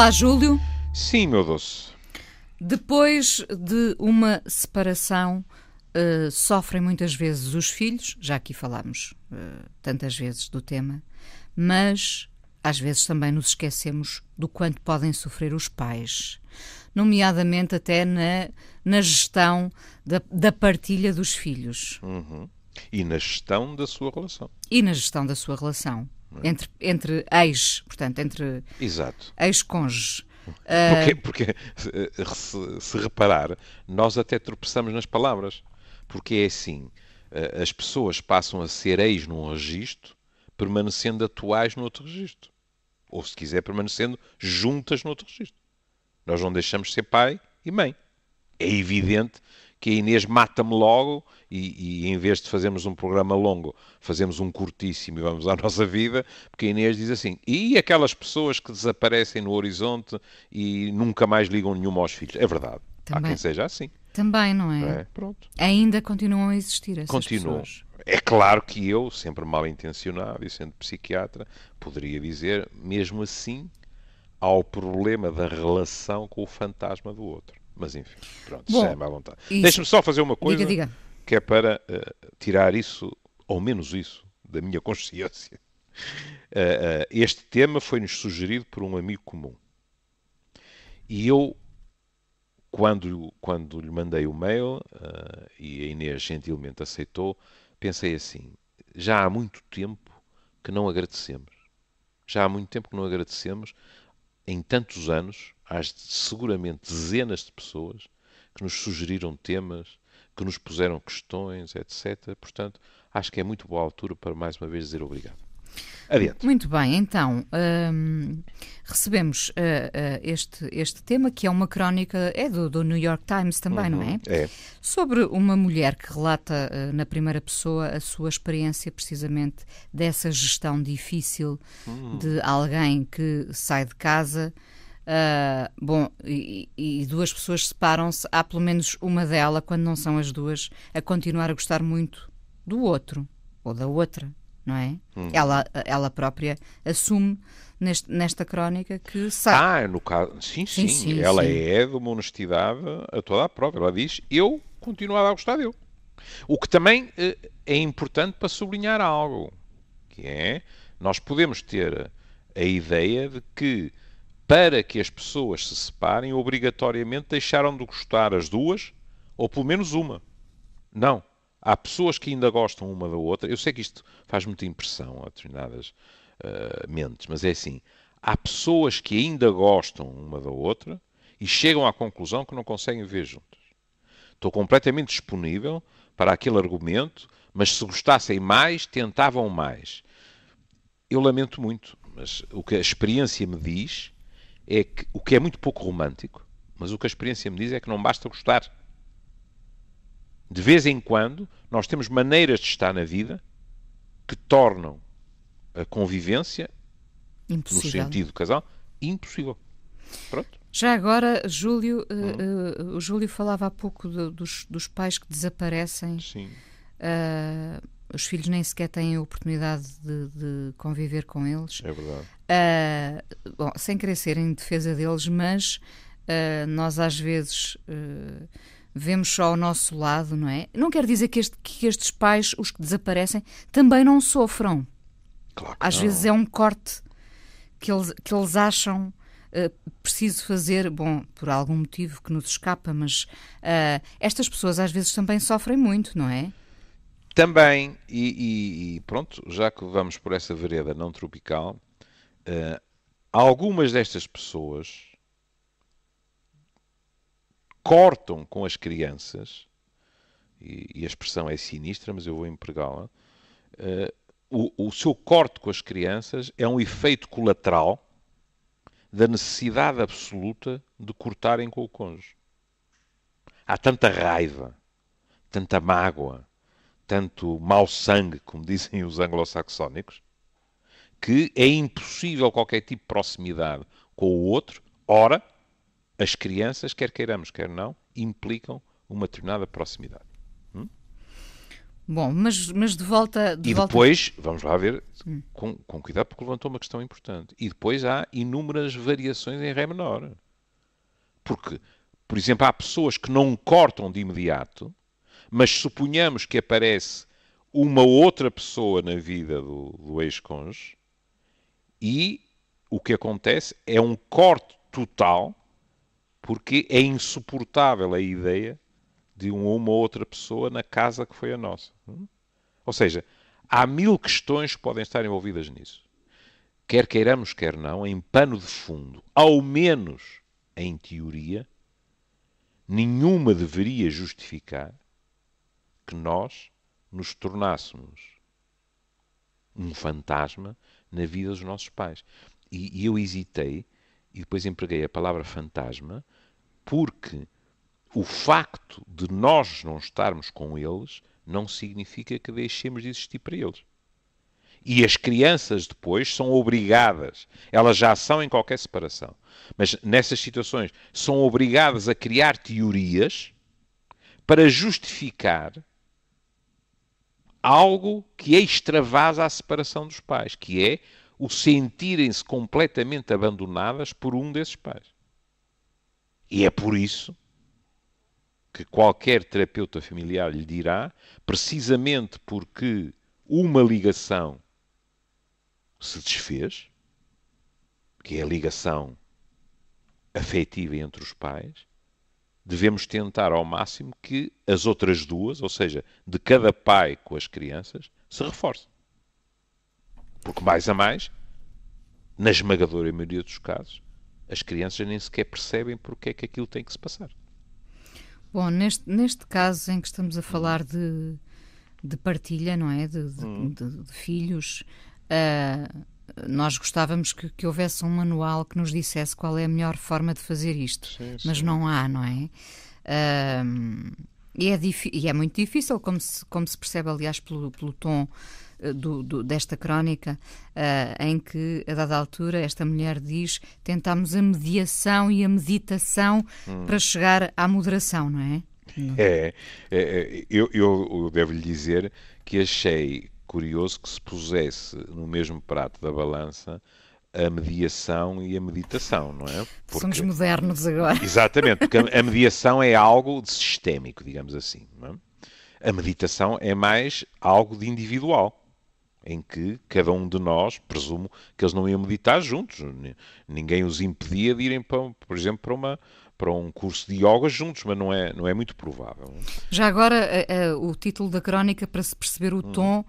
Olá, Júlio. Sim, meu doce. Depois de uma separação, sofrem muitas vezes os filhos, já aqui falámos tantas vezes do tema, mas às vezes também nos esquecemos do quanto podem sofrer os pais, nomeadamente até na gestão da partilha dos filhos. Uhum. E na gestão da sua relação. E na gestão da sua relação. Entre ex, portanto, entre Exato. ex-cônjuges. Porque se reparar, nós até tropeçamos nas palavras. Porque é assim, as pessoas passam a ser ex num registro, permanecendo atuais no outro registro. Ou, se quiser, permanecendo juntas no outro registro. Nós não deixamos de ser pai e mãe. É evidente que a Inês mata-me logo e em vez de fazermos um programa longo, fazemos um curtíssimo e vamos à nossa vida, porque a Inês diz assim, e aquelas pessoas que desaparecem no horizonte e nunca mais ligam nenhuma aos filhos? É verdade. Também, há quem seja assim. Também, não é? Pronto. Ainda continuam a existir essas Continuam. pessoas. É claro que eu, sempre mal intencionado e sendo psiquiatra, poderia dizer, mesmo assim, há o problema da relação com o fantasma do outro. Mas enfim, pronto, Bom, já é má vontade. Deixa-me só fazer uma coisa diga. que é para tirar isso, ou menos isso, da minha consciência. Este tema foi-nos sugerido por um amigo comum. E eu, quando lhe mandei o mail, e a Inês gentilmente aceitou, pensei assim, já há muito tempo que não agradecemos. Já há muito tempo que não agradecemos, em tantos anos, há seguramente dezenas de pessoas que nos sugeriram temas, que nos puseram questões, etc. Portanto, acho que é muito boa altura para mais uma vez dizer obrigado. Adiante. Muito bem, então, recebemos este tema, que é uma crónica, é do New York Times também, não é? É. Sobre uma mulher que relata na primeira pessoa a sua experiência precisamente dessa gestão difícil de alguém que sai de casa. E duas pessoas separam-se, há pelo menos uma dela, quando não são as duas, a continuar a gostar muito do outro ou da outra. Não é? Ela própria assume nesta crónica que sabe. No caso, sim. Ela é de uma honestidade a toda a prova. Ela diz, eu continuava a gostar dele. O que também é importante para sublinhar algo, que é, nós podemos ter a ideia de que para que as pessoas se separem, obrigatoriamente deixaram de gostar as duas, ou pelo menos uma. Não. Há pessoas que ainda gostam uma da outra. Eu sei que isto faz muita impressão a determinadas mentes, mas é assim. Há pessoas que ainda gostam uma da outra e chegam à conclusão que não conseguem viver juntas. Estou completamente disponível para aquele argumento, mas se gostassem mais, tentavam mais. Eu lamento muito, mas o que a experiência me diz é que, o que é muito pouco romântico, mas o que a experiência me diz é que não basta gostar. De vez em quando, nós temos maneiras de estar na vida que tornam a convivência, impossível. No sentido do casal, impossível. Pronto. Já agora, Júlio, o Júlio falava há pouco dos pais que desaparecem. Sim. Os filhos nem sequer têm a oportunidade de conviver com eles. É verdade. Bom, sem querer ser em defesa deles, mas nós às vezes vemos só ao nosso lado, não é? Não quer dizer que estes pais, os que desaparecem, também não sofram. Claro que às não. vezes é um corte que eles acham preciso fazer, bom, por algum motivo que nos escapa, mas estas pessoas às vezes também sofrem muito, não é? Também, e pronto, já que vamos por essa vereda não tropical, algumas destas pessoas cortam com as crianças, e a expressão é sinistra, mas eu vou empregá-la, o seu corte com as crianças é um efeito colateral da necessidade absoluta de cortarem com o cônjuge. Há tanta raiva, tanta mágoa, tanto mau sangue, como dizem os anglo-saxónicos, que é impossível qualquer tipo de proximidade com o outro. Ora, as crianças, quer queiramos, quer não, implicam uma determinada proximidade. Bom, mas de volta... E depois, vamos lá ver, com cuidado, porque levantou uma questão importante. E depois há inúmeras variações em Ré menor. Porque, por exemplo, há pessoas que não cortam de imediato, mas suponhamos que aparece uma outra pessoa na vida do ex-cônjuge e o que acontece é um corte total, porque é insuportável a ideia de uma ou outra pessoa na casa que foi a nossa. Ou seja, há 1000 questões que podem estar envolvidas nisso. Quer queiramos, quer não, em pano de fundo, ao menos em teoria, nenhuma deveria justificar que nós nos tornássemos um fantasma na vida dos nossos pais. E eu hesitei, e depois empreguei a palavra fantasma, porque o facto de nós não estarmos com eles não significa que deixemos de existir para eles. E as crianças depois são obrigadas, elas já são em qualquer separação, mas nessas situações são obrigadas a criar teorias para justificar algo que extravasa a separação dos pais, que é o sentirem-se completamente abandonadas por um desses pais. E é por isso que qualquer terapeuta familiar lhe dirá, precisamente porque uma ligação se desfez, que é a ligação afetiva entre os pais, devemos tentar ao máximo que as outras duas, ou seja, de cada pai com as crianças, se reforcem. Porque mais a mais, na esmagadora maioria dos casos, as crianças nem sequer percebem porque é que aquilo tem que se passar. Bom, neste caso em que estamos a falar de partilha, não é? De filhos, nós gostávamos que houvesse um manual que nos dissesse qual é a melhor forma de fazer isto, sim, mas sim. não há, não é? E é muito difícil, como se percebe, aliás, pelo tom desta crónica, em que, a dada altura, esta mulher diz: tentámos a mediação e a meditação para chegar à moderação, não é? Eu devo-lhe dizer que achei curioso que se pusesse no mesmo prato da balança a mediação e a meditação, não é? Porque somos modernos agora. Exatamente, porque a mediação é algo de sistémico, digamos assim. Não é? A meditação é mais algo de individual, em que cada um de nós, presumo que eles não iam meditar juntos. Ninguém os impedia de irem, por exemplo, para um curso de yoga juntos, mas não é muito provável. Já agora, o título da crónica, para se perceber o tom,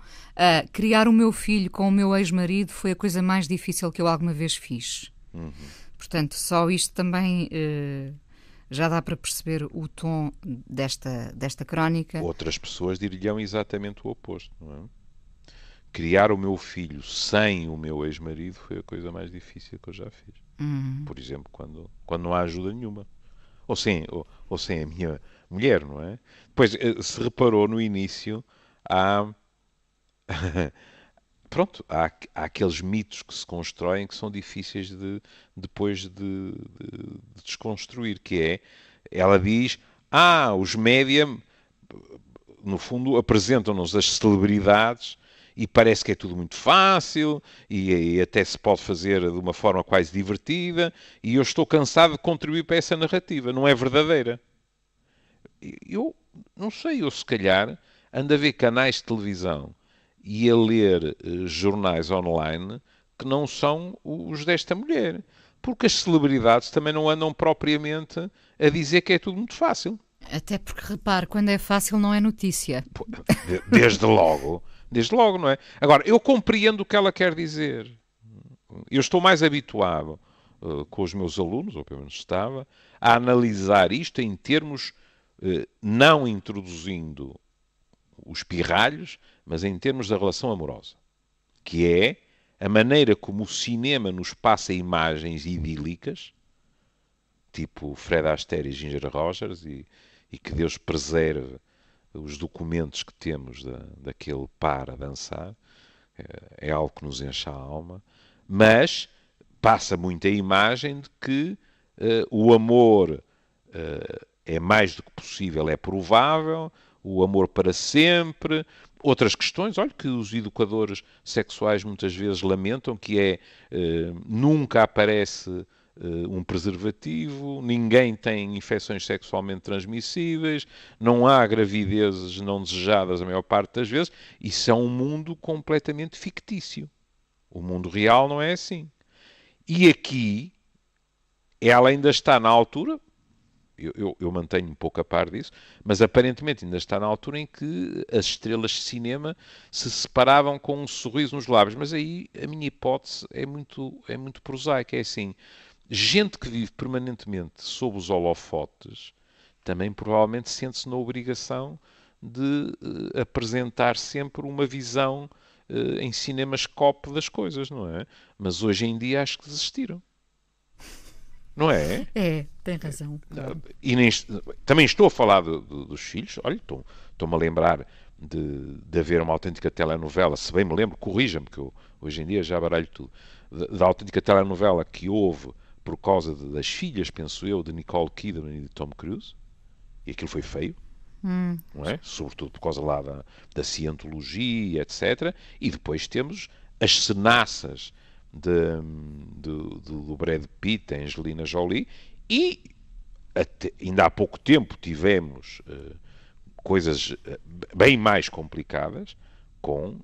criar o meu filho com o meu ex-marido foi a coisa mais difícil que eu alguma vez fiz. Portanto, só isto também já dá para perceber o tom desta crónica. Outras pessoas diriam exatamente o oposto, não é? Criar o meu filho sem o meu ex-marido foi a coisa mais difícil que eu já fiz. Por exemplo, quando não há ajuda nenhuma. Ou sem a minha mulher, não é? Depois, se reparou no início, há aqueles mitos que se constroem que são difíceis depois de desconstruir, que é, ela diz, os média, no fundo, apresentam-nos as celebridades e parece que é tudo muito fácil e até se pode fazer de uma forma quase divertida e eu estou cansado de contribuir para essa narrativa. Não é verdadeira. Eu não sei, eu se calhar ando a ver canais de televisão e a ler jornais online que não são os desta mulher. Porque as celebridades também não andam propriamente a dizer que é tudo muito fácil. Até porque, repare, quando é fácil não é notícia. Desde logo. Desde logo, não é? Agora, eu compreendo o que ela quer dizer. Eu estou mais habituado com os meus alunos, ou pelo menos estava, a analisar isto em termos, não introduzindo os pirralhos, mas em termos da relação amorosa. Que é a maneira como o cinema nos passa imagens idílicas, tipo Fred Astaire e Ginger Rogers, e que Deus preserve os documentos que temos daquele par a dançar, é algo que nos enche a alma, mas passa muito a imagem de que o amor é mais do que possível, é provável, o amor para sempre, outras questões, olha, que os educadores sexuais muitas vezes lamentam, que é nunca aparece um preservativo, ninguém tem infecções sexualmente transmissíveis, não há gravidezes não desejadas a maior parte das vezes. Isso é um mundo completamente fictício. O mundo real não é assim. E aqui, ela ainda está na altura, eu mantenho um pouco a par disso, mas aparentemente ainda está na altura em que as estrelas de cinema se separavam com um sorriso nos lábios. Mas aí a minha hipótese é muito prosaica. É assim, gente que vive permanentemente sob os holofotes também provavelmente sente-se na obrigação de apresentar sempre uma visão em cinemascope das coisas, não é? Mas hoje em dia acho que desistiram. Não é? É, tem razão. E também estou a falar dos filhos. Olha, estou-me a lembrar de haver uma autêntica telenovela, se bem me lembro, corrija-me, que eu hoje em dia já baralho tudo, da autêntica telenovela que houve por causa das filhas, penso eu, de Nicole Kidman e de Tom Cruise. E aquilo foi feio. Não é? Sobretudo por causa lá da cientologia, etc. E depois temos as cenaças do Brad Pitt, a Angelina Jolie, e ainda há pouco tempo tivemos coisas bem mais complicadas com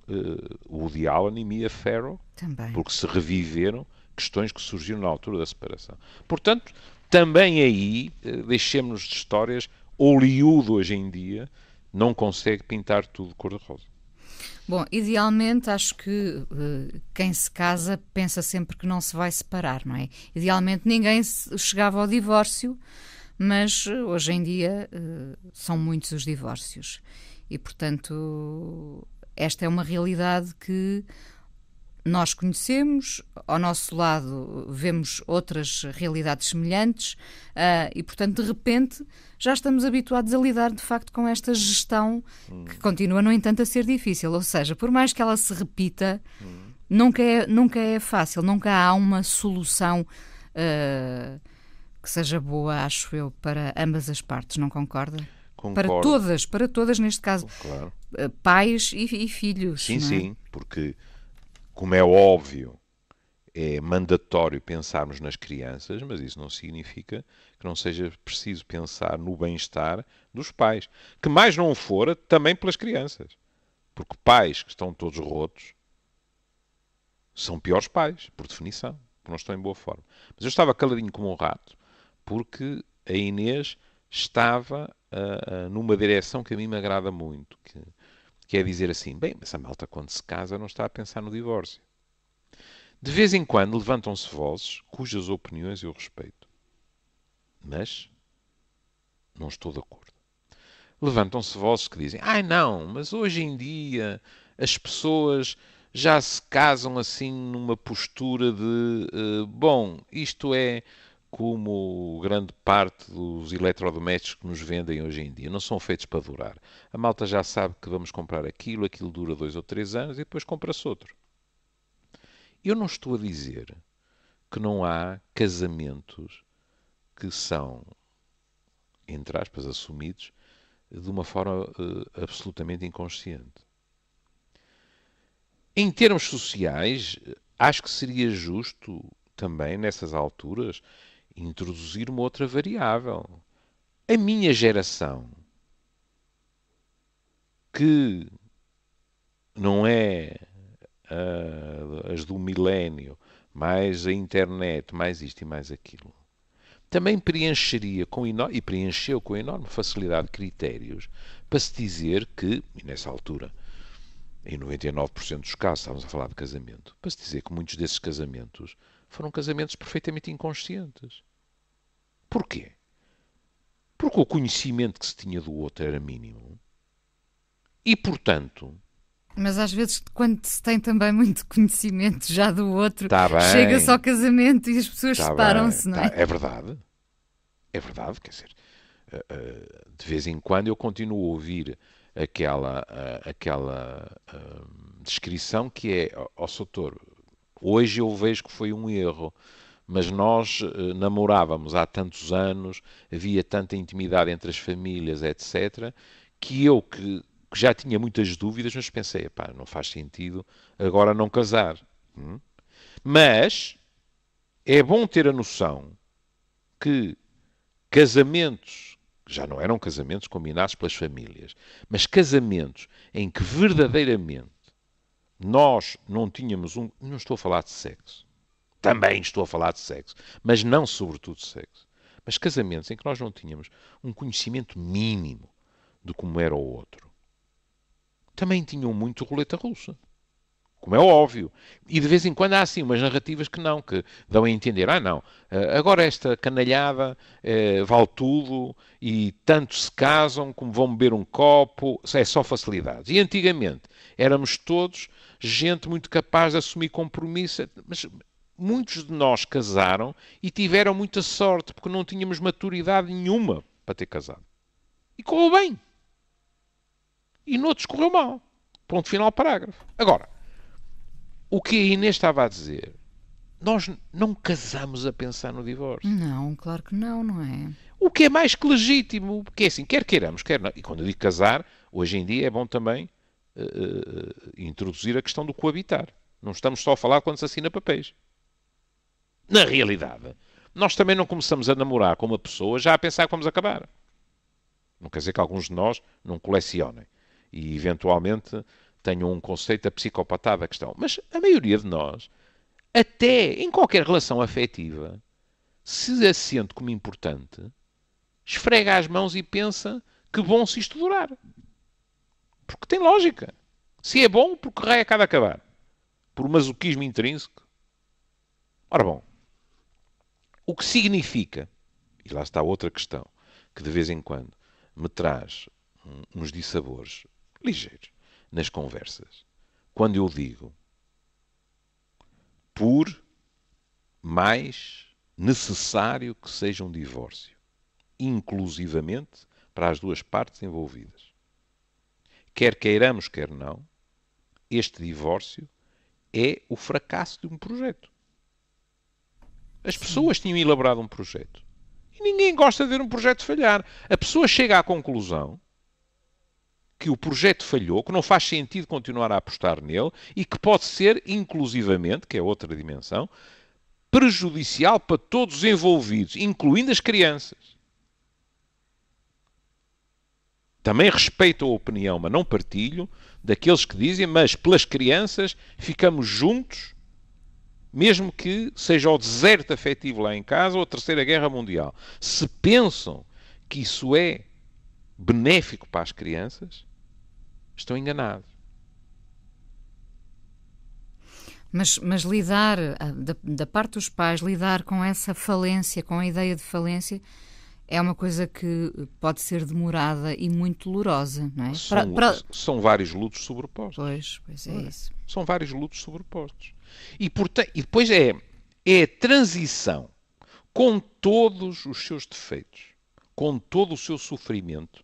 o Woody Allen e Mia Farrow, Também. porque se reviveram questões que surgiram na altura da separação. Portanto, também aí, deixemos-nos de histórias. Hollywood hoje em dia não consegue pintar tudo de cor-de-rosa. Bom, idealmente acho que quem se casa pensa sempre que não se vai separar, não é? Idealmente ninguém chegava ao divórcio, mas hoje em dia são muitos os divórcios. E, portanto, esta é uma realidade que nós conhecemos, ao nosso lado vemos outras realidades semelhantes e, portanto, de repente já estamos habituados a lidar, de facto, com esta gestão que continua, no entanto, a ser difícil. Ou seja, por mais que ela se repita, nunca é fácil, nunca há uma solução que seja boa, acho eu, para ambas as partes, não concorda? Concordo. Para todas neste caso, claro. Pais e filhos. Sim, não é? sim, porque, como é óbvio, é mandatório pensarmos nas crianças, mas isso não significa que não seja preciso pensar no bem-estar dos pais. Que mais não fora também pelas crianças. Porque pais que estão todos rotos são piores pais, por definição, porque não estão em boa forma. Mas eu estava caladinho como um rato, porque a Inês estava numa direção que a mim me agrada muito, que é dizer assim, bem, mas a malta quando se casa não está a pensar no divórcio. De vez em quando levantam-se vozes cujas opiniões eu respeito. Mas não estou de acordo. Levantam-se vozes que dizem, ai não, mas hoje em dia as pessoas já se casam assim numa postura de bom, isto é como grande parte dos eletrodomésticos que nos vendem hoje em dia. Não são feitos para durar. A malta já sabe que vamos comprar aquilo dura 2 ou 3 anos e depois compra-se outro. Eu não estou a dizer que não há casamentos que são, entre aspas, assumidos de uma forma absolutamente inconsciente. Em termos sociais, acho que seria justo também, nessas alturas, introduzir uma outra variável. A minha geração, que não é as do milénio, mais a internet, mais isto e mais aquilo, também preencheria e preencheu com enorme facilidade critérios para se dizer que, e nessa altura, em 99% dos casos, estávamos a falar de casamento, para se dizer que muitos desses casamentos foram casamentos perfeitamente inconscientes. Porquê? Porque o conhecimento que se tinha do outro era mínimo. E, portanto... Mas às vezes, quando se tem também muito conhecimento já do outro, chega-se ao casamento e as pessoas separam-se, não é? É verdade. É verdade, quer dizer, de vez em quando eu continuo a ouvir aquela descrição que é, ó Soutor, hoje eu vejo que foi um erro, mas nós namorávamos há tantos anos, havia tanta intimidade entre as famílias, etc., que já tinha muitas dúvidas, mas pensei, pá, não faz sentido agora não casar. Mas é bom ter a noção que casamentos, já não eram casamentos combinados pelas famílias, mas casamentos em que verdadeiramente nós não tínhamos não estou a falar de sexo, também estou a falar de sexo, mas não sobretudo de sexo, mas casamentos em que nós não tínhamos um conhecimento mínimo de como era o outro, também tinham muito roleta russa. Como é óbvio. E de vez em quando há assim umas narrativas que não, que dão a entender, não, agora esta canalhada vale tudo e tanto se casam como vão beber um copo, é só facilidades. E antigamente éramos todos gente muito capaz de assumir compromisso, mas muitos de nós casaram e tiveram muita sorte porque não tínhamos maturidade nenhuma para ter casado. E correu bem. E noutros correu mal. Ponto final, parágrafo. Agora, o que a Inês estava a dizer, nós não casamos a pensar no divórcio. Não, claro que não, não é? O que é mais que legítimo, porque é assim, quer queiramos, quer não. E quando eu digo casar, hoje em dia é bom também introduzir a questão do coabitar. Não estamos só a falar quando se assina papéis. Na realidade, nós também não começamos a namorar com uma pessoa já a pensar que vamos acabar. Não quer dizer que alguns de nós não colecionem e eventualmente tenham um conceito da psicopatada da questão. Mas a maioria de nós, até em qualquer relação afetiva, se a sente como importante, esfrega as mãos e pensa que bom se isto durar. Porque tem lógica. Se é bom, porque raio acaba de acabar. Por masoquismo intrínseco. Ora bom, o que significa, e lá está outra questão, que de vez em quando me traz uns dissabores ligeiros nas conversas, quando eu digo por mais necessário que seja um divórcio, inclusivamente para as duas partes envolvidas. Quer queiramos, quer não, este divórcio é o fracasso de um projeto. As pessoas tinham elaborado um projeto. E ninguém gosta de ver um projeto falhar. A pessoa chega à conclusão que o projeto falhou, que não faz sentido continuar a apostar nele e que pode ser, inclusivamente, que é outra dimensão, prejudicial para todos os envolvidos, incluindo as crianças. Também respeito a opinião, mas não partilho, daqueles que dizem, mas pelas crianças ficamos juntos, mesmo que seja o deserto afetivo lá em casa ou a Terceira Guerra Mundial. Se pensam que isso é benéfico para as crianças, estão enganados. Mas lidar, da parte dos pais, lidar com essa falência, com a ideia de falência, é uma coisa que pode ser demorada e muito dolorosa, não é? São vários lutos sobrepostos. Pois é isso. São vários lutos sobrepostos. E depois é a transição com todos os seus defeitos, com todo o seu sofrimento.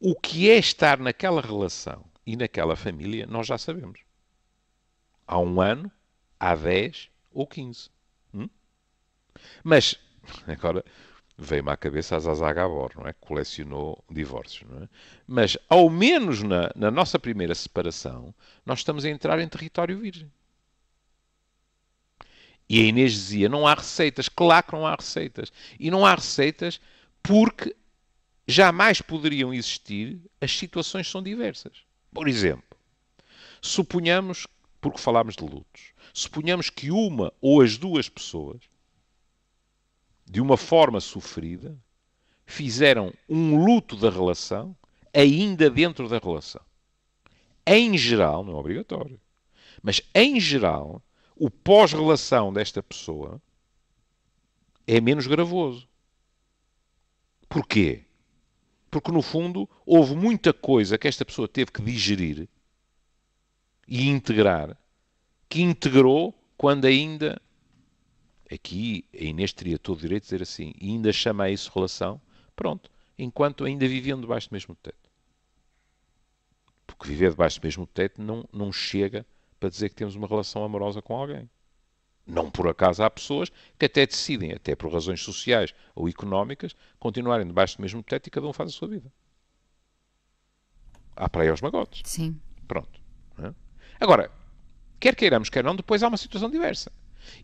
O que é estar naquela relação e naquela família, nós já sabemos. Há 1 ano, há 10 ou 15. Mas, agora, veio-me à cabeça a Zsa Gabor, não é? Que colecionou divórcios, não é? Mas, ao menos na nossa primeira separação, nós estamos a entrar em território virgem. E a Inês dizia, não há receitas. Claro que não há receitas. E não há receitas porque jamais poderiam existir, as situações são diversas. Por exemplo, suponhamos, porque falámos de lutos, suponhamos que uma ou as duas pessoas, de uma forma sofrida, fizeram um luto da relação ainda dentro da relação. Em geral, não é obrigatório, mas em geral, o pós-relação desta pessoa é menos gravoso. Porquê? Porque, no fundo, houve muita coisa que esta pessoa teve que digerir e integrar, que integrou quando ainda... Aqui a Inês teria todo o direito de dizer assim, e ainda chama a isso relação, pronto, enquanto ainda viviam debaixo do mesmo teto. Porque viver debaixo do mesmo teto não chega para dizer que temos uma relação amorosa com alguém. Não por acaso há pessoas que até decidem, até por razões sociais ou económicas, continuarem debaixo do mesmo teto e cada um faz a sua vida. à praia aos magotes. Sim. Pronto. Agora, quer queiramos, quer não, depois há uma situação diversa.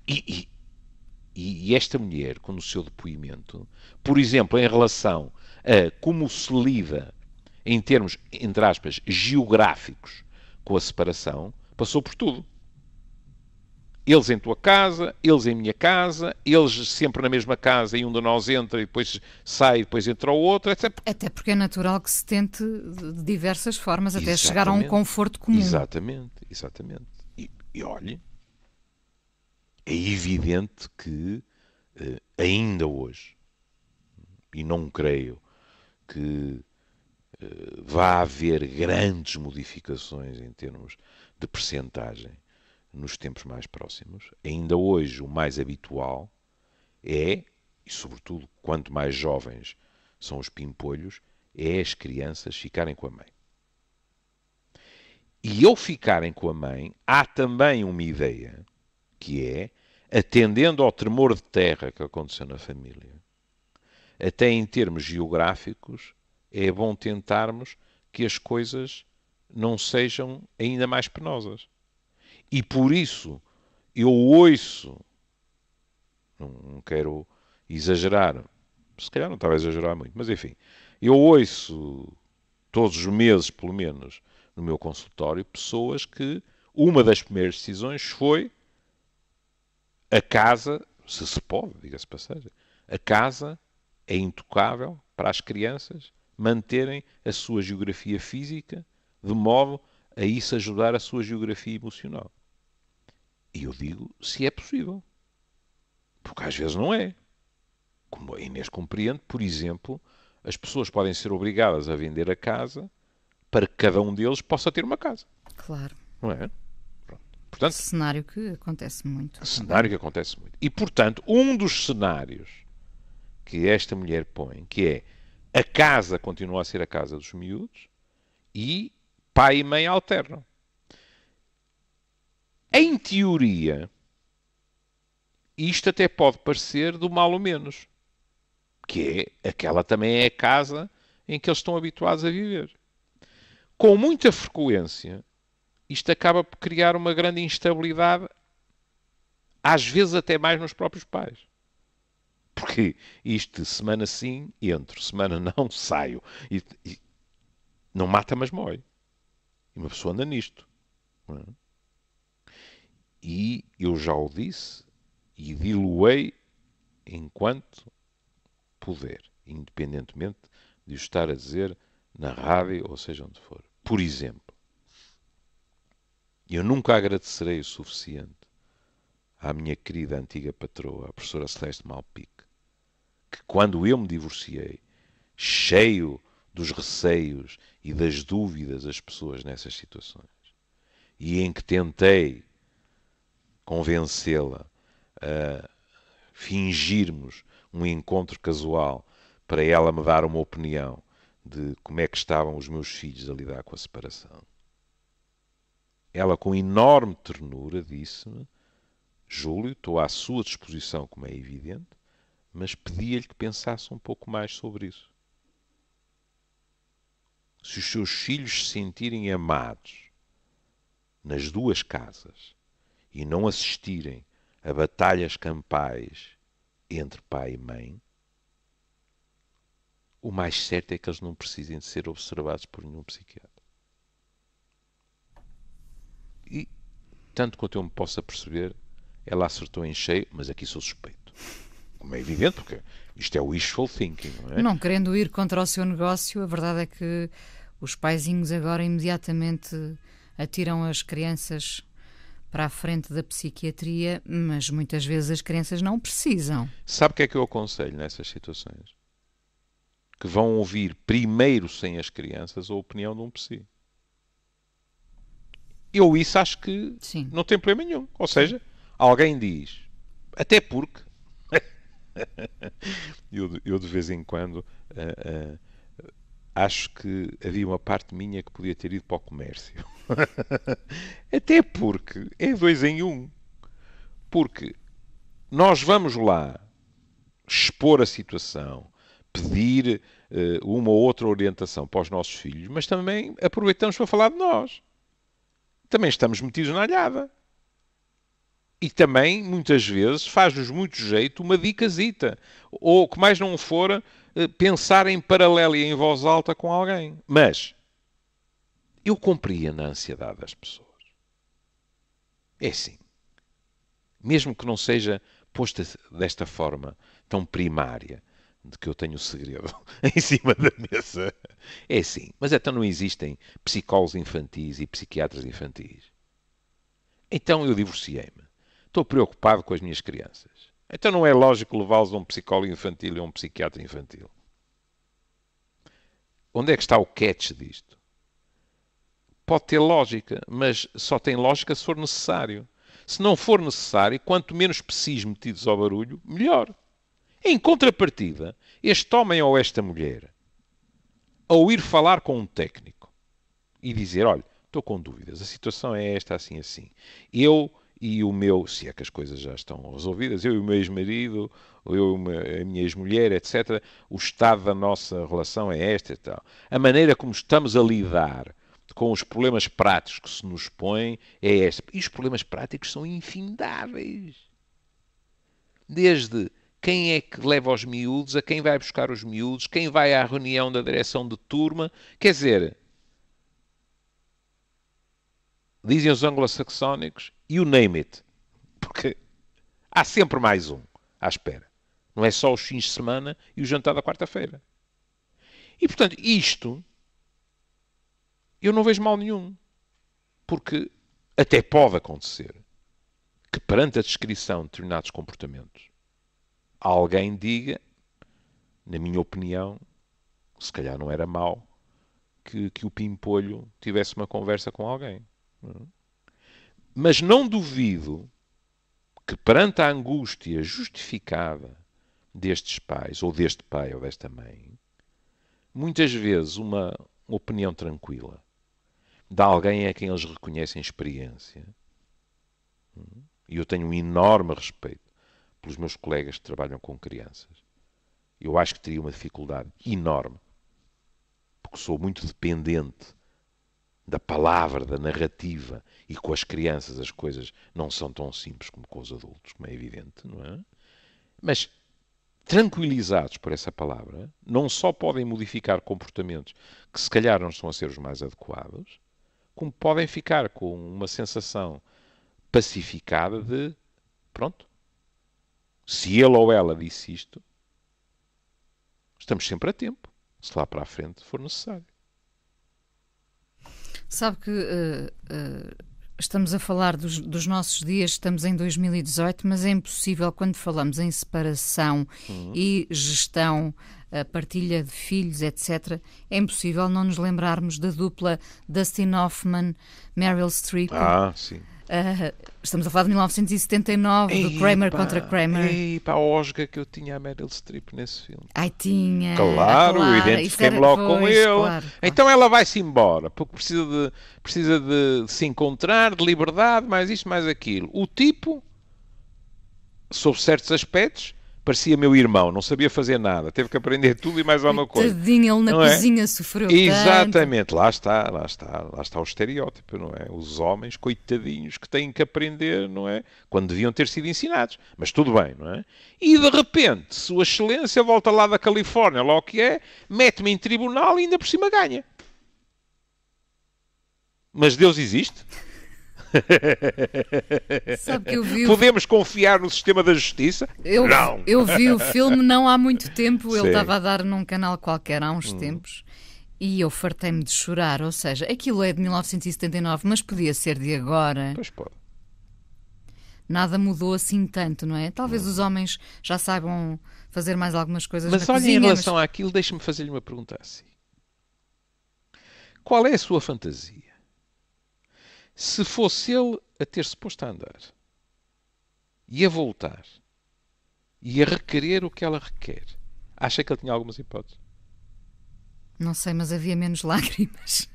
E esta mulher, com o seu depoimento, por exemplo, em relação a como se lida em termos, entre aspas, geográficos com a separação, passou por tudo. Eles em tua casa, eles em minha casa, eles sempre na mesma casa e um de nós entra e depois sai e depois entra o outro, etc. Até porque é natural que se tente de diversas formas até Exatamente. chegar a um conforto comum. Exatamente. E olhe, é evidente que ainda hoje, e não creio que vá haver grandes modificações em termos de percentagem nos tempos mais próximos. Ainda hoje o mais habitual é, e sobretudo quanto mais jovens são os pimpolhos, é as crianças ficarem com a mãe. E ao ficarem com a mãe, há também uma ideia, que é, atendendo ao tremor de terra que aconteceu na família, até em termos geográficos, é bom tentarmos que as coisas não sejam ainda mais penosas. E por isso eu ouço, não quero exagerar, se calhar não estava a exagerar muito, mas enfim, eu ouço todos os meses, pelo menos, no meu consultório, pessoas que uma das primeiras decisões foi a casa, se pode, diga-se passagem, a casa é intocável para as crianças manterem a sua geografia física de modo a isso ajudar a sua geografia emocional. E eu digo, se é possível. Porque às vezes não é. Como a Inês compreende, por exemplo, as pessoas podem ser obrigadas a vender a casa para que cada um deles possa ter uma casa. Claro. Não é? Pronto. Portanto, cenário que acontece muito. Cenário que acontece muito. E, portanto, um dos cenários que esta mulher põe, que é a casa continua a ser a casa dos miúdos e pai e mãe alternam. Em teoria, isto até pode parecer do mal ou menos. Que é, aquela também é a casa em que eles estão habituados a viver. Com muita frequência, isto acaba por criar uma grande instabilidade, às vezes até mais nos próprios pais. Porque isto de semana sim, entro, semana não, saio. E não mata, mas mói. E uma pessoa anda nisto. Não é? E eu já o disse e diluei enquanto puder, independentemente de o estar a dizer na rádio ou seja onde for. Por exemplo, eu nunca agradecerei o suficiente à minha querida antiga patroa, a professora Celeste Malpique, que quando eu me divorciei, cheio dos receios e das dúvidas das pessoas nessas situações, e em que tentei convencê-la a fingirmos um encontro casual para ela me dar uma opinião de como é que estavam os meus filhos a lidar com a separação. Ela, com enorme ternura, disse-me: Júlio, estou à sua disposição, como é evidente, mas pedia-lhe que pensasse um pouco mais sobre isso. Se os seus filhos se sentirem amados nas duas casas e não assistirem a batalhas campais entre pai e mãe, o mais certo é que eles não precisem de ser observados por nenhum psiquiatra. E, tanto quanto eu me possa perceber, ela acertou em cheio, mas aqui sou suspeito. Como é evidente, porque isto é wishful thinking, não é? Não querendo ir contra o seu negócio, a verdade é que os paizinhos agora imediatamente atiram as crianças para a frente da psiquiatria, mas muitas vezes as crianças não precisam. Sabe o que é que eu aconselho nessas situações? Que vão ouvir primeiro, sem as crianças, a opinião de um psi. Eu isso acho que Sim. Não tem problema nenhum. Ou seja, alguém diz, até porque eu de vez em quando acho que havia uma parte minha que podia ter ido para o comércio. Até porque é 2 em 1. Porque nós vamos lá expor a situação, pedir uma ou outra orientação para os nossos filhos, mas também aproveitamos para falar de nós. Também estamos metidos na alhada. E também, muitas vezes, faz-nos muito jeito uma dicazita. Ou, que mais não for, pensar em paralelo e em voz alta com alguém. Mas eu compreendo a ansiedade das pessoas. É assim. Mesmo que não seja posta desta forma tão primária, de que eu tenho o segredo em cima da mesa. É assim. Mas então não existem psicólogos infantis e psiquiatras infantis. Então eu divorciei-me. Estou preocupado com as minhas crianças. Então não é lógico levá-los a um psicólogo infantil e a um psiquiatra infantil. Onde é que está o catch disto? Pode ter lógica, mas só tem lógica se for necessário. Se não for necessário, quanto menos psis metidos ao barulho, melhor. Em contrapartida, este homem ou esta mulher, ao ir falar com um técnico e dizer, olha, estou com dúvidas, a situação é esta, assim, assim. Eu e o meu, se é que as coisas já estão resolvidas, eu e o meu ex-marido, eu e a minha ex-mulher, etc., o estado da nossa relação é esta e tal. A maneira como estamos a lidar com os problemas práticos que se nos põem é esta. E os problemas práticos são infindáveis. Desde quem é que leva os miúdos, a quem vai buscar os miúdos, quem vai à reunião da direção de turma. Quer dizer, dizem os anglo-saxónicos, you name it. Porque há sempre mais um à espera. Não é só os fins de semana e o jantar da quarta-feira. E, portanto, isto eu não vejo mal nenhum. Porque até pode acontecer que, perante a descrição de determinados comportamentos, alguém diga, na minha opinião, se calhar não era mau, que o pimpolho tivesse uma conversa com alguém. Mas não duvido que, perante a angústia justificada destes pais, ou deste pai ou desta mãe, muitas vezes uma opinião tranquila de alguém a quem eles reconhecem experiência. E eu tenho um enorme respeito pelos meus colegas que trabalham com crianças. Eu acho que teria uma dificuldade enorme, porque sou muito dependente da palavra, da narrativa, e com as crianças as coisas não são tão simples como com os adultos, como é evidente, não é? Mas, tranquilizados por essa palavra, não só podem modificar comportamentos que se calhar não estão a ser os mais adequados, como podem ficar com uma sensação pacificada de, pronto, se ele ou ela disse isto, estamos sempre a tempo, se lá para a frente for necessário. Sabe que estamos a falar dos nossos dias, estamos em 2018, mas é impossível, quando falamos em separação e gestão, partilha de filhos, etc., é impossível não nos lembrarmos da dupla Dustin Hoffman, Meryl Streep. Ah, sim. Estamos a falar de 1979, do Kramer contra Kramer. A osga que eu tinha a Meryl Streep nesse filme. Ai, tinha. Claro, eu identifiquei-me logo com ele. Claro. Então ela vai-se embora, porque precisa de se encontrar, de liberdade, mais isto, mais aquilo. O tipo, sob certos aspectos, parecia meu irmão, não sabia fazer nada, teve que aprender tudo e mais alguma coisa. Tadinho, ele na cozinha sofreu tanto. Exatamente, lá está o estereótipo, não é? Os homens, coitadinhos, que têm que aprender, não é? Quando deviam ter sido ensinados. Mas tudo bem, não é? E de repente, Sua Excelência volta lá da Califórnia, lá o que é, mete-me em tribunal e ainda por cima ganha. Mas Deus existe? Sabe que eu vi Podemos confiar no sistema da justiça? Não! Eu vi o filme não há muito tempo, ele estava a dar num canal qualquer há uns tempos, e eu fartei-me de chorar, ou seja, aquilo é de 1979, mas podia ser de agora. Pois pode. Nada mudou assim tanto, não é? Talvez os homens já saibam fazer mais algumas coisas na cozinha. Mas olha, em relação àquilo, deixe-me fazer-lhe uma pergunta assim. Qual é a sua fantasia? Se fosse ele a ter-se posto a andar e a voltar e a requerer o que ela requer, acha que ele tinha algumas hipóteses? Não sei, mas havia menos lágrimas.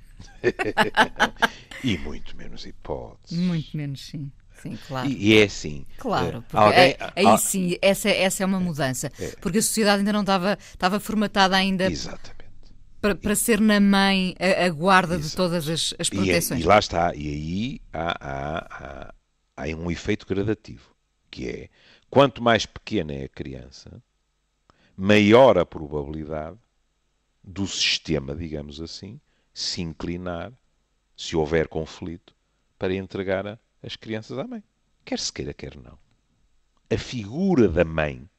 E muito menos hipóteses. Muito menos, sim. Sim, claro. E é assim. Claro, porque aí sim, essa é uma mudança. Porque a sociedade ainda não estava formatada ainda. Exatamente. Para ser na mãe a guarda de todas as proteções. E lá está. E aí há um efeito gradativo, que é, quanto mais pequena é a criança, maior a probabilidade do sistema, digamos assim, se inclinar, se houver conflito, para entregar as crianças à mãe. Quer se queira, quer não. A figura da mãe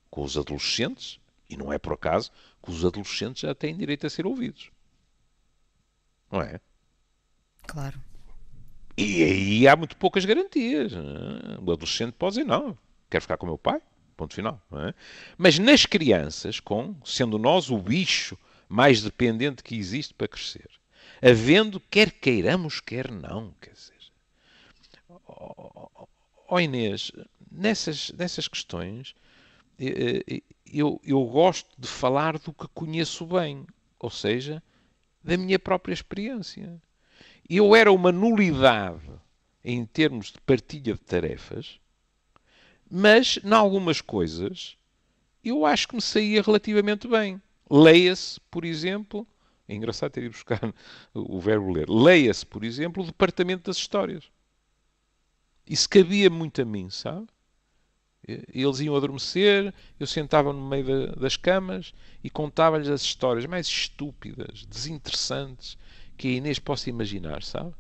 com os adolescentes, e não é por acaso que os adolescentes já têm direito a ser ouvidos. Não é? Claro. E aí há muito poucas garantias. O adolescente pode dizer, não, quero ficar com o meu pai, ponto final. Não é? Mas nas crianças, sendo nós o bicho mais dependente que existe para crescer, havendo, quer queiramos, quer não, quer dizer. Inês, nessas questões, eu gosto de falar do que conheço bem, ou seja, da minha própria experiência. Eu era uma nulidade em termos de partilha de tarefas, mas, em algumas coisas, eu acho que me saía relativamente bem. Leia-se, por exemplo, é engraçado ter ido buscar o verbo ler, leia-se, por exemplo, o Departamento das Histórias. Isso cabia muito a mim, sabe? Eles iam adormecer, eu sentava no meio das camas e contava-lhes as histórias mais estúpidas, desinteressantes que a Inês possa imaginar, sabe?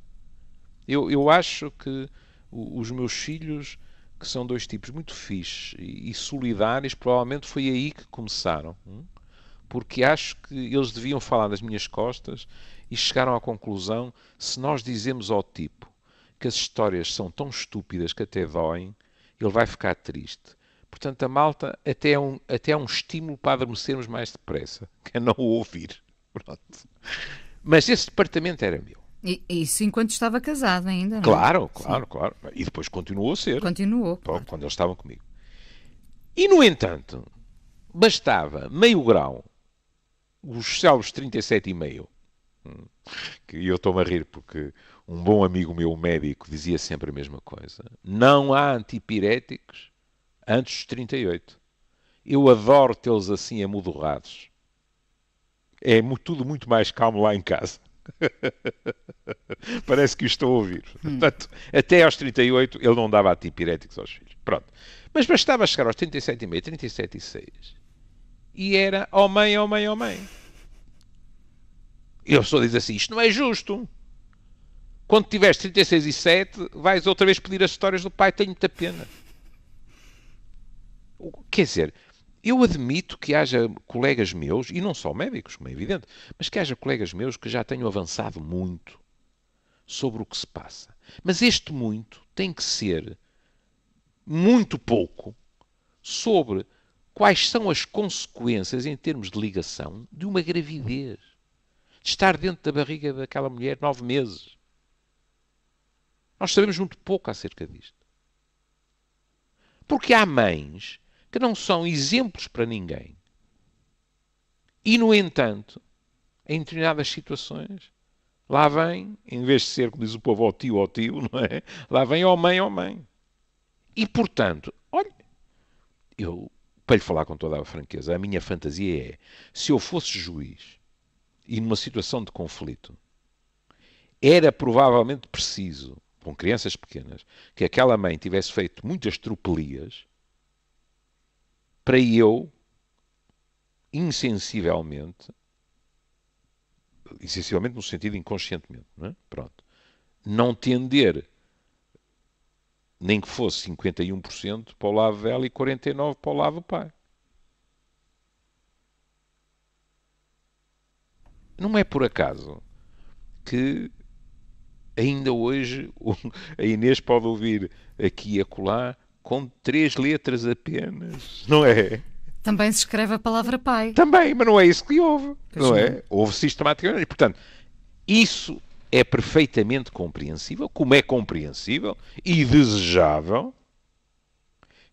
Eu acho que os meus filhos, que são dois tipos muito fixes e solidários, provavelmente foi aí que começaram. Porque acho que eles deviam falar nas minhas costas e chegaram à conclusão, se nós dizemos ao tipo que as histórias são tão estúpidas que até doem, ele vai ficar triste. Portanto, a malta até é um estímulo para adormecermos mais depressa, que é não o ouvir. Pronto. Mas esse departamento era meu. Isso enquanto estava casado ainda, não é? Claro. E depois continuou a ser. Continuou. Claro. Quando eles estavam comigo. E, no entanto, bastava meio grau, os céleres 37,5, que eu estou-me a rir porque um bom amigo meu, médico, dizia sempre a mesma coisa. Não há antipiréticos antes dos 38. Eu adoro tê-los assim amodorrados. É tudo muito mais calmo lá em casa. Parece que o estou a ouvir. Portanto, até aos 38 ele não dava antipiréticos aos filhos. Pronto. Mas bastava chegar aos 37,5, 37,6 e era ó mãe, ó mãe, ó mãe. E a pessoa diz assim, isto não é justo. Quando tiveres 36,7 vais outra vez pedir as histórias do pai, tenho muita pena. Quer dizer, eu admito que haja colegas meus, e não só médicos, como é evidente, mas que haja colegas meus que já tenham avançado muito sobre o que se passa. Mas este muito tem que ser muito pouco sobre quais são as consequências em termos de ligação de uma gravidez. De estar dentro da barriga daquela mulher 9 meses. Nós sabemos muito pouco acerca disto. Porque há mães que não são exemplos para ninguém. E, no entanto, em determinadas situações, lá vem, em vez de ser, como diz o povo, ó tio, não é? Lá vem ó mãe. E, portanto, olha, eu, para lhe falar com toda a franqueza, a minha fantasia é, se eu fosse juiz e numa situação de conflito, era provavelmente preciso, com crianças pequenas, que aquela mãe tivesse feito muitas tropelias para eu, insensivelmente no sentido inconscientemente, não é? Pronto, não tender, nem que fosse 51% para o lado dela e 49% para o lado do pai. Não é por acaso que ainda hoje a Inês pode ouvir aqui e acolá com 3 letras apenas, não é? Também se escreve a palavra pai. Também, mas não é isso que houve, não é? Houve sistematicamente. E, portanto, isso é perfeitamente compreensível, como é compreensível e desejável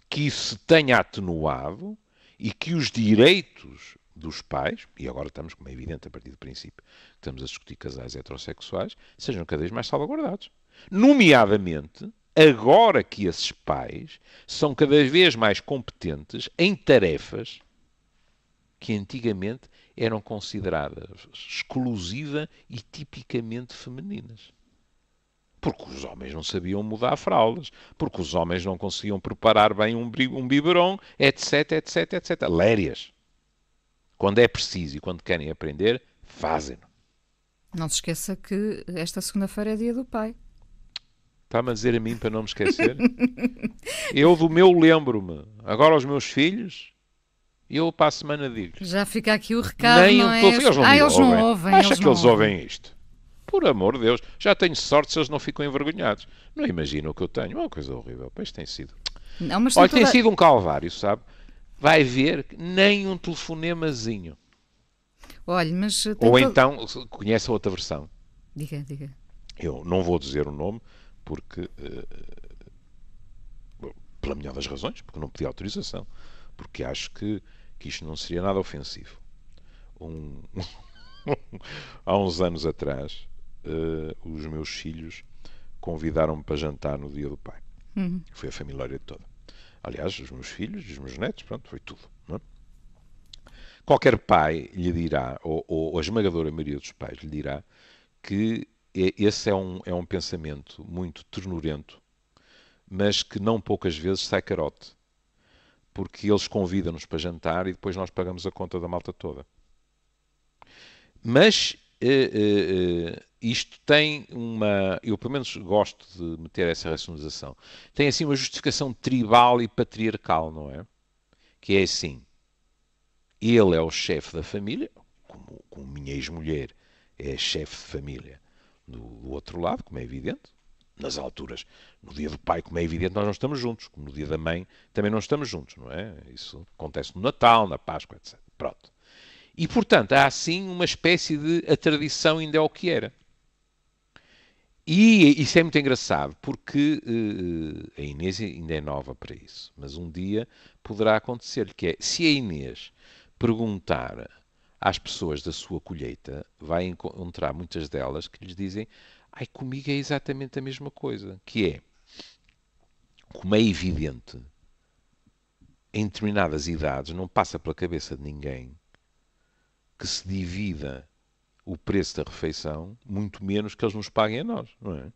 que isso se tenha atenuado e que os direitos dos pais, e agora estamos, como é evidente, a partir do princípio que estamos a discutir casais heterossexuais, sejam cada vez mais salvaguardados. Nomeadamente, agora que esses pais são cada vez mais competentes em tarefas que antigamente eram consideradas exclusiva e tipicamente femininas. Porque os homens não sabiam mudar fraldas, porque os homens não conseguiam preparar bem um biberon, etc, etc, etc. Lérias. Quando é preciso e quando querem aprender, fazem-no. Não se esqueça que esta segunda-feira é dia do pai. Está-me a dizer a mim para não me esquecer? Eu do meu lembro-me. Agora os meus filhos, eu para a semana digo. Já fica aqui o recado, Nem não é? Eles não ouvem. Acha que eles ouvem ouvem isto? Por amor de Deus, já tenho sorte se eles não ficam envergonhados. Não imagino o que eu tenho. É uma coisa horrível. Pois tem sido. Não, mas olha, tem sido um calvário, sabe? Vai ver nem um telefonemazinho. Olha, mas ou então, conhece a outra versão? Diga. Eu não vou dizer o nome, porque... pela melhor das razões, porque não pedi autorização. Porque acho que isto não seria nada ofensivo. Há uns anos atrás, os meus filhos convidaram-me para jantar no dia do pai. Foi a família toda. Aliás, os meus filhos e os meus netos, pronto, foi tudo. Não é? Qualquer pai lhe dirá, ou a esmagadora maioria dos pais lhe dirá, que esse é um pensamento muito ternurento, mas que não poucas vezes sai carote. Porque eles convidam-nos para jantar e depois nós pagamos a conta da malta toda. Mas isto tem uma... Eu, pelo menos, gosto de meter essa racionalização. Tem, assim, uma justificação tribal e patriarcal, não é? Que é assim. Ele é o chefe da família, como minha ex-mulher é chefe de família do outro lado, como é evidente. Nas alturas, no dia do pai, como é evidente, nós não estamos juntos. Como no dia da mãe, também não estamos juntos, não é? Isso acontece no Natal, na Páscoa, etc. Pronto. E, portanto, há assim uma espécie de... A tradição ainda é o que era. E isso é muito engraçado, porque a Inês ainda é nova para isso. Mas um dia poderá acontecer, que é, se a Inês perguntar às pessoas da sua colheita, vai encontrar muitas delas que lhes dizem: ai, comigo é exatamente a mesma coisa. Que é, como é evidente, em determinadas idades, não passa pela cabeça de ninguém que se divida o preço da refeição, muito menos que eles nos paguem a nós, não é?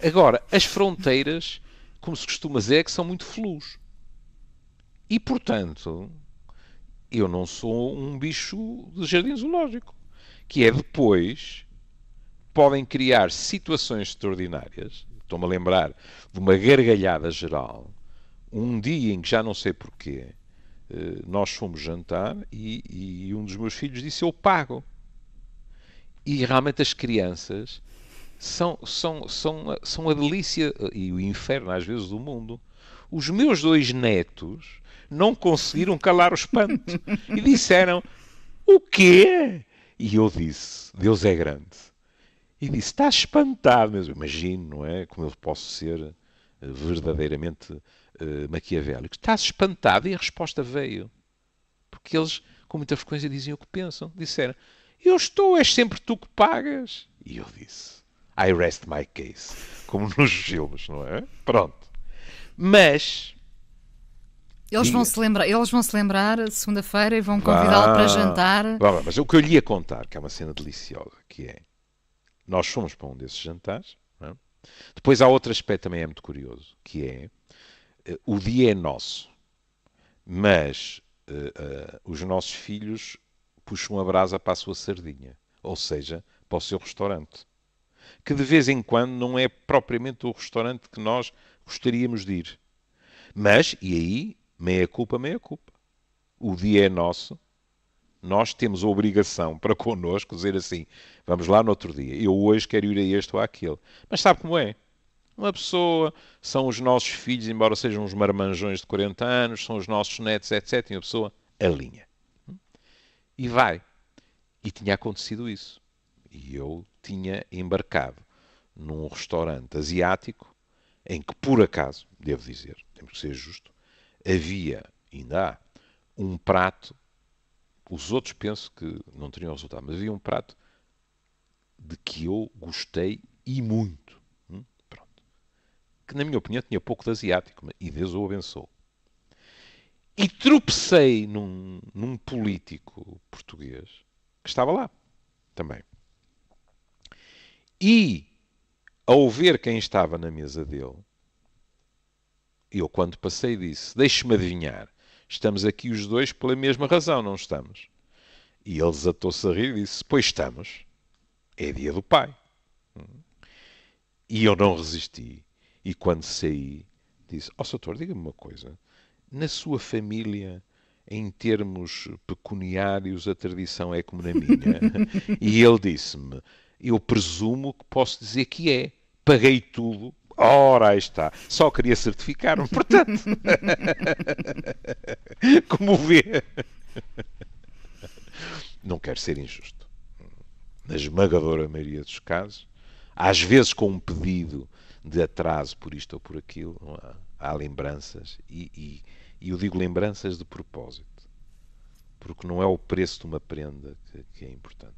Agora, as fronteiras, como se costuma dizer, é que são muito fluos. E, portanto, eu não sou um bicho de jardim zoológico. Que é depois, podem criar situações extraordinárias. Estou-me a lembrar de uma gargalhada geral. Um dia em que já não sei porquê, nós fomos jantar e um dos meus filhos disse: eu pago. E realmente as crianças são a delícia e o inferno, às vezes, do mundo. Os meus 2 netos não conseguiram calar o espanto. E disseram: o quê? E eu disse: Deus é grande. E disse: está espantado. Mas imagino, não é? Como eu posso ser verdadeiramente maquiavélico. Estás espantado? E a resposta veio. Porque eles, com muita frequência, dizem o que pensam. Disseram: eu estou, és sempre tu que pagas. E eu disse: I rest my case. Como nos filmes, não é? Pronto. Mas... Eles vão se lembrar segunda-feira e vão convidá-lo para jantar. Mas o que eu lhe ia contar, que é uma cena deliciosa, que é... Nós fomos para um desses jantares. Não é? Depois há outro aspecto também é muito curioso, que é... o dia é nosso. Mas os nossos filhos puxam a brasa para a sua sardinha. Ou seja, para o seu restaurante. Que de vez em quando não é propriamente o restaurante que nós gostaríamos de ir. Mas, e aí, meia culpa. O dia é nosso. Nós temos a obrigação para connosco dizer assim: vamos lá no outro dia. Eu hoje quero ir a este ou àquele. Mas sabe como é? Uma pessoa, são os nossos filhos, embora sejam uns marmanjões de 40 anos, são os nossos netos, etc. E uma pessoa alinha. E vai. E tinha acontecido isso. E eu tinha embarcado num restaurante asiático em que, por acaso, devo dizer, temos que ser justo, havia, ainda há, um prato, os outros penso que não teriam resultado, mas havia um prato de que eu gostei e muito. que na minha opinião tinha pouco de asiático, e Deus o abençoe. E tropecei num político português que estava lá também. E, ao ver quem estava na mesa dele, eu, quando passei, disse: deixe-me adivinhar, estamos aqui os dois pela mesma razão, não estamos? E ele desatou-se a rir e disse: pois estamos, é dia do pai. E eu não resisti. E quando saí, disse: ó Soutor, diga-me uma coisa, na sua família, em termos pecuniários, a tradição é como na minha? E ele disse-me: eu presumo que posso dizer que é. Paguei tudo. Ora, aí está. Só queria certificar-me. Portanto, como vê, não quero ser injusto. Na esmagadora maioria dos casos, às vezes com um pedido de atraso por isto ou por aquilo, há lembranças. E eu digo lembranças de propósito. Porque não é o preço de uma prenda que é importante.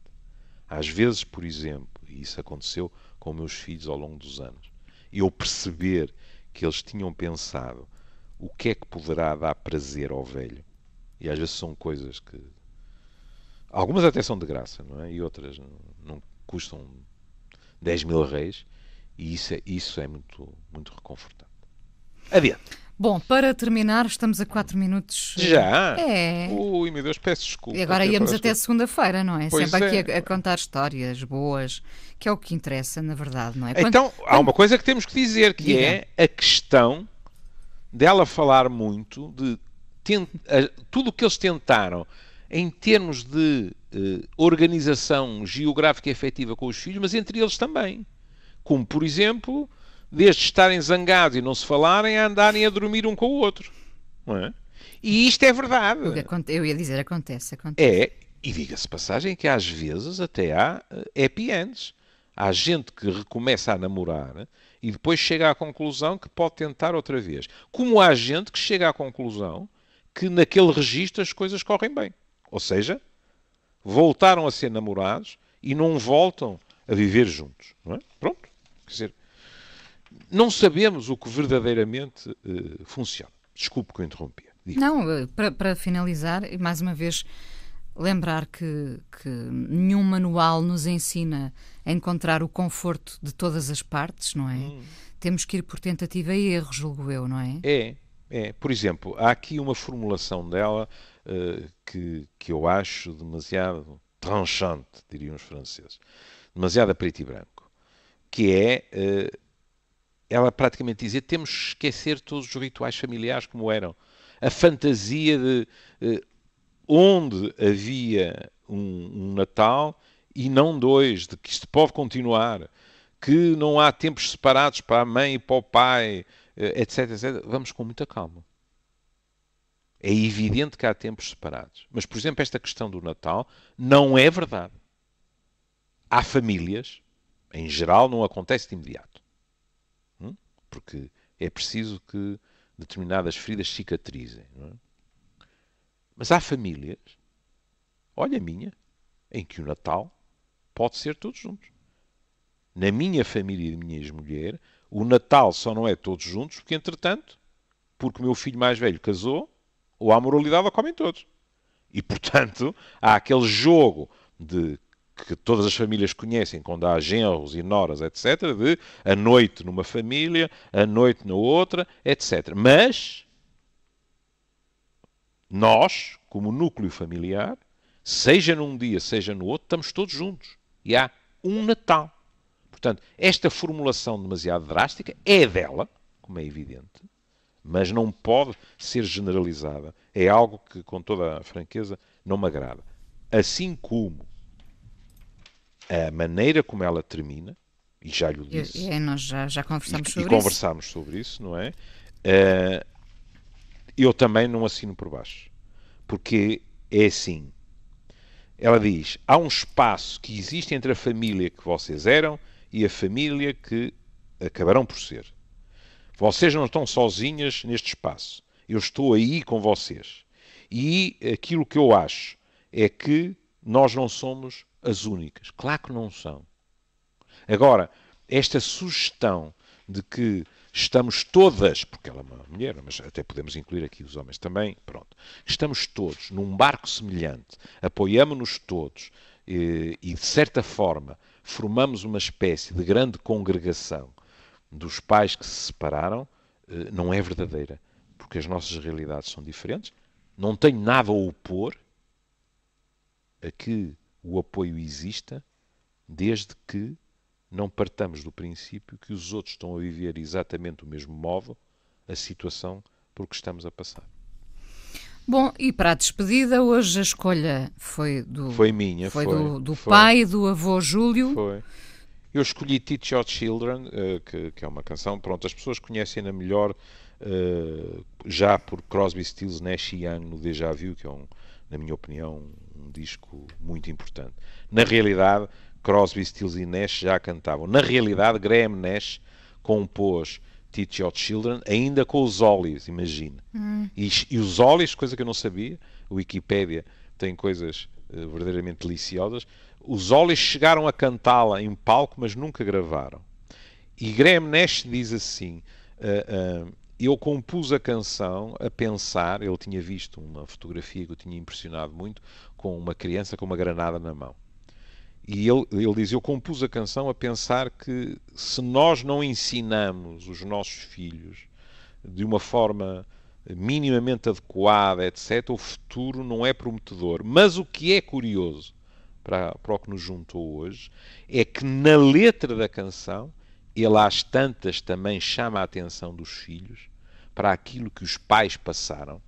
Às vezes, por exemplo, e isso aconteceu com meus filhos ao longo dos anos, eu perceber que eles tinham pensado o que é que poderá dar prazer ao velho, e às vezes são coisas que... algumas até são de graça, não é? E outras não custam 10 mil reis, e isso é muito, muito reconfortante. Adiante. Bom, para terminar, estamos a 4 minutos. Já? É. Ui, meu Deus, peço desculpa. E agora íamos até segunda-feira, não é? Pois sempre é. aqui a contar histórias boas, que é o que interessa, na verdade, não é? Então, há uma coisa que temos que dizer, que é a questão dela falar muito de tudo o que eles tentaram em termos de organização geográfica e efetiva com os filhos, mas entre eles também. Como, por exemplo, desde estarem zangados e não se falarem, a andarem a dormir um com o outro. Não é? E isto é verdade. Eu ia dizer, acontece. É, e diga-se passagem que às vezes até há happy ends. Há gente que recomeça a namorar e depois chega à conclusão que pode tentar outra vez. Como há gente que chega à conclusão que naquele registro as coisas correm bem. Ou seja, voltaram a ser namorados e não voltam a viver juntos. Não é? Pronto. Quer dizer, não sabemos o que verdadeiramente funciona. Desculpe que eu interrompi. Não, para finalizar, e mais uma vez lembrar que nenhum manual nos ensina a encontrar o conforto de todas as partes, não é? Temos que ir por tentativa e erro, julgo eu, não é? É. Por exemplo, há aqui uma formulação dela que eu acho demasiado tranchante, diriam os franceses. Demasiado a preto e branco. Que é... ela praticamente dizia: temos que esquecer todos os rituais familiares como eram. A fantasia de onde havia um Natal e não dois, de que isto pode continuar, que não há tempos separados para a mãe e para o pai, etc, etc. Vamos com muita calma. É evidente que há tempos separados. Mas, por exemplo, esta questão do Natal não é verdade. Há famílias, em geral, não acontece de imediato. Porque é preciso que determinadas feridas cicatrizem. Não é? Mas há famílias, olha a minha, em que o Natal pode ser todos juntos. Na minha família e da minha ex-mulher, o Natal só não é todos juntos porque, entretanto, porque o meu filho mais velho casou, ou há moralidade ou comem todos. E, portanto, há aquele jogo de que todas as famílias conhecem, quando há genros e noras, etc., de a noite numa família, a noite na outra, etc. Mas nós, como núcleo familiar, seja num dia, seja no outro, estamos todos juntos. E há um Natal. Portanto, esta formulação demasiado drástica é dela, como é evidente, mas não pode ser generalizada. É algo que, com toda a franqueza, não me agrada. Assim como a maneira como ela termina, e já lhe disse... nós já conversámos sobre isso. E conversámos sobre isso, não é? Eu também não assino por baixo. Porque é assim. Ela diz, há um espaço que existe entre a família que vocês eram e a família que acabarão por ser. Vocês não estão sozinhas neste espaço. Eu estou aí com vocês. E aquilo que eu acho é que nós não somos as únicas. Claro que não são. Agora, esta sugestão de que estamos todas, porque ela é uma mulher, mas até podemos incluir aqui os homens também, pronto, estamos todos num barco semelhante, apoiamo-nos todos e, de certa forma, formamos uma espécie de grande congregação dos pais que se separaram, não é verdadeira, porque as nossas realidades são diferentes. Não tenho nada a opor a que o apoio exista, desde que não partamos do princípio que os outros estão a viver exatamente do mesmo modo a situação por que estamos a passar. Bom, e para a despedida, hoje a escolha foi minha, foi do pai, do avô Júlio. Foi. Eu escolhi Teach Your Children, que é uma canção, pronto, as pessoas conhecem-na melhor já por Crosby, Stills, Nash & Young no Déjà Vu, que é, na minha opinião, um disco muito importante. Na realidade, Crosby, Stills e Nash já cantavam. Na realidade, Graham Nash compôs Teach Your Children ainda com os Hollies, imagine. E os Hollies, coisa que eu não sabia, a Wikipédia tem coisas verdadeiramente deliciosas, os Hollies chegaram a cantá-la em palco, mas nunca gravaram. E Graham Nash diz assim, eu compus a canção a pensar, ele tinha visto uma fotografia que o tinha impressionado muito, com uma criança com uma granada na mão. E ele diz, eu compus a canção a pensar que se nós não ensinamos os nossos filhos de uma forma minimamente adequada, etc., o futuro não é prometedor. Mas o que é curioso, para o que nos juntou hoje, é que na letra da canção, ele às tantas também chama a atenção dos filhos para aquilo que os pais passaram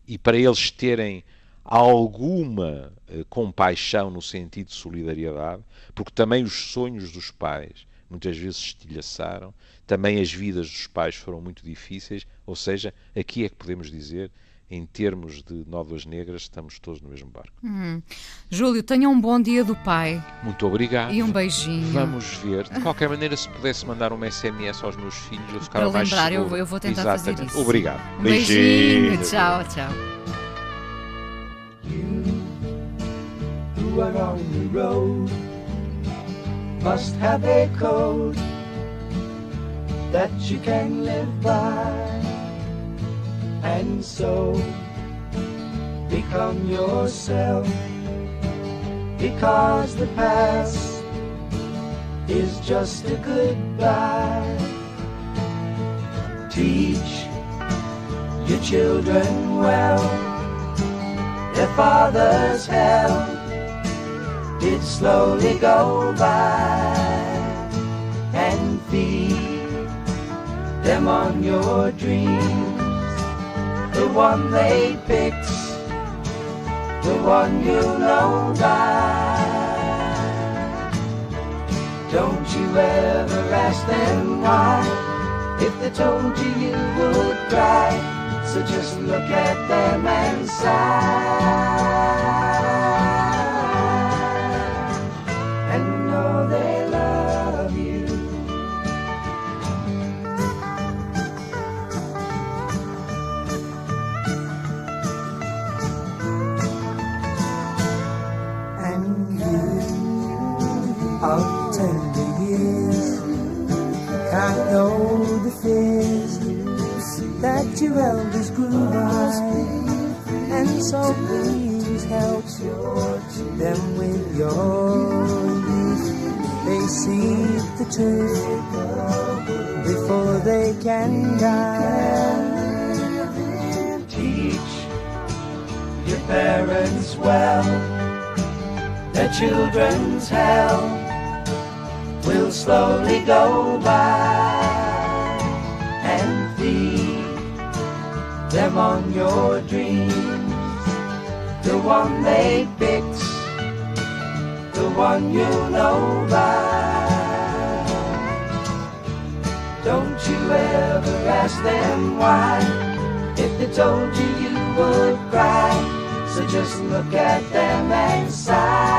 e para eles terem alguma compaixão no sentido de solidariedade, porque também os sonhos dos pais muitas vezes estilhaçaram, também as vidas dos pais foram muito difíceis, ou seja, aqui é que podemos dizer, em termos de Nódoas Negras, estamos todos no mesmo barco. Júlio, tenha um bom dia do pai. Muito obrigado. E um beijinho. Vamos ver. De qualquer maneira, se pudesse mandar um SMS aos meus filhos, eu ficava mais seguro. Eu vou tentar fazer isso. Obrigado. Um beijinho. Tchau, tchau. Who are on the road must have a code that you can live by, and so become yourself, because the past is just a goodbye. Teach your children well, their father's hell did slowly go by, and feed them on your dreams, the one they picked, the one you know by. Don't you ever ask them why, if they told you you would cry, so just look at them and sigh. Of tender years, can't know the fears that your elders grew by, and so please help them with your youth. They see the truth before they can die. Teach your parents well, their children's hell will slowly go by, and feed them on your dreams, the one they picked, the one you know by. Don't you ever ask them why, if they told you you would cry, so just look at them and sigh.